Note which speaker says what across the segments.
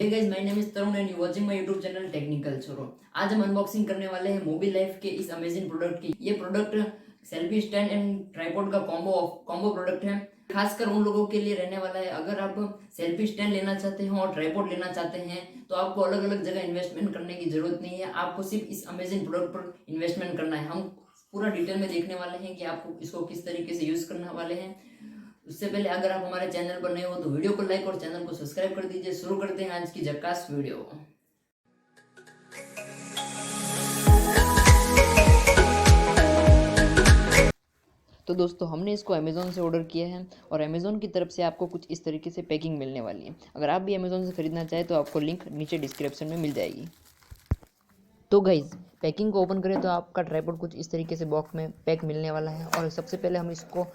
Speaker 1: Hey guys, my name is Tarun and you watching my YouTube channel Technical Chhoro. आज हम unboxing करने वाले हैं मोबाइल लाइफ के इस अमेजिंग प्रोडक्ट की। ये product selfie stand and tripod का कॉम्बो प्रोडक्ट है। खासकर उन लोगों के लिए रहने वाला है, अगर आप सेल्फी स्टैंड लेना चाहते हो और ट्राइपॉड लेना चाहते हैं तो आपको अलग अलग जगह इन्वेस्टमेंट करने की जरूरत नहीं है। आपको सिर्फ इस अमेजिंग प्रोडक्ट पर इन्वेस्टमेंट करना है। हम पूरा डिटेल में देखने वाले हैं कि आपको इसको किस तरीके से यूज करने वाले हैं। उससे पहले अगर आप हमारे चैनल पर नए हो तो वीडियो को लाइक और चैनल को सब्सक्राइब कर दीजिए। शुरू करते हैं आज की झक्कास वीडियो। तो दोस्तों, हमने इसको अमेज़ॉन से ऑर्डर किया है और अमेज़ॉन की तरफ से आपको कुछ इस तरीके से पैकिंग मिलने वाली है। अगर आप भी अमेज़ॉन से खरीदना चाहें तो आपको लिंक नीचे डिस्क्रिप्शन में मिल जाएगी। तो गाइज, पैकिंग को ओपन करें तो आपका ट्राइपॉड कुछ इस तरीके से बॉक्स में पैक मिलने वाला है और सबसे पहले हम इसको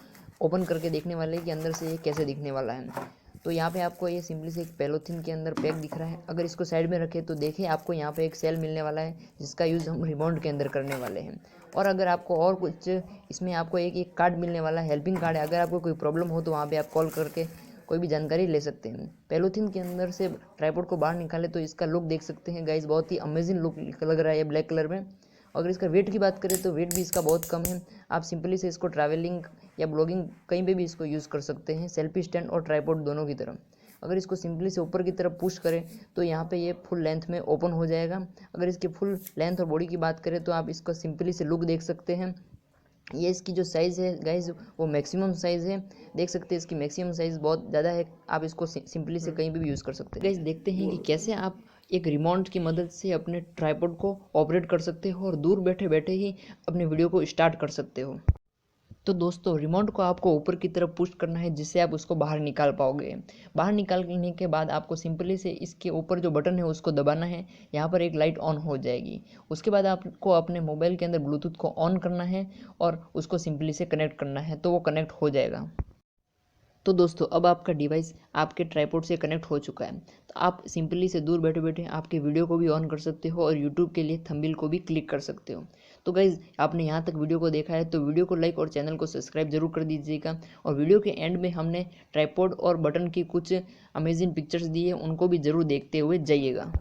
Speaker 1: ओपन करके देखने वाले हैं कि अंदर से ये कैसे दिखने वाला है। तो यहाँ पे आपको ये सिंपली से एक पॉलीथीन के अंदर पैक दिख रहा है। अगर इसको साइड में रखें तो देखिए आपको यहाँ पे एक सेल मिलने वाला है जिसका यूज़ हम रिमोट के अंदर करने वाले हैं। और अगर आपको और कुछ इसमें आपको एक कार्ड मिलने वाला है, हेल्पिंग कार्ड है। अगर आपको कोई प्रॉब्लम हो तो वहाँ पर आप कॉल करके कोई भी जानकारी ले सकते हैं। पॉलीथीन के अंदर से ट्राइपॉड को बाहर निकाले तो इसका लुक देख सकते हैं गाइस, बहुत ही अमेजिंग लुक लग रहा है ब्लैक कलर में। अगर इसका वेट की बात करें तो वेट भी इसका बहुत कम है। आप सिंपली से इसको ट्रैवलिंग या ब्लॉगिंग कहीं पे भी इसको यूज़ कर सकते हैं, सेल्फी स्टैंड और ट्राइपॉड दोनों की तरफ। अगर इसको सिंपली से ऊपर की तरफ पुश करें तो यहाँ पे ये फुल लेंथ में ओपन हो जाएगा। अगर इसकी फुल लेंथ और बॉडी की बात करें तो आप इसका सिंपली से लुक देख सकते हैं। ये इसकी जो साइज़ है गाइज वो मैक्सिमम साइज़ है, देख सकते हैं इसकी मैक्सिमम साइज़ बहुत ज़्यादा है। आप इसको सिंपली से कहीं भी यूज़ कर सकते हैं। गाइज देखते हैं कि कैसे आप एक रिमोट की मदद से अपने ट्राइपॉड को ऑपरेट कर सकते हो और दूर बैठे बैठे ही अपने वीडियो को स्टार्ट कर सकते हो। तो दोस्तों, रिमोट को आपको ऊपर की तरफ पुश करना है जिससे आप उसको बाहर निकाल पाओगे। बाहर निकालने के बाद आपको सिंपली से इसके ऊपर जो बटन है उसको दबाना है। यहाँ पर एक लाइट ऑन हो जाएगी। उसके बाद आपको अपने मोबाइल के अंदर ब्लूटूथ को ऑन करना है और उसको सिंपली से कनेक्ट करना है तो वो कनेक्ट हो जाएगा। तो दोस्तों, अब आपका डिवाइस आपके ट्राइपॉड से कनेक्ट हो चुका है। तो आप सिंपली से दूर बैठे बैठे आपके वीडियो को भी ऑन कर सकते हो और यूट्यूब के लिए थंबनेल को भी क्लिक कर सकते हो। तो गाइज़, आपने यहाँ तक वीडियो को देखा है तो वीडियो को लाइक और चैनल को सब्सक्राइब जरूर कर दीजिएगा। और वीडियो के एंड में हमने ट्राइपॉड और बटन की कुछ अमेजिंग पिक्चर्स दी है, उनको भी ज़रूर देखते हुए जाइएगा।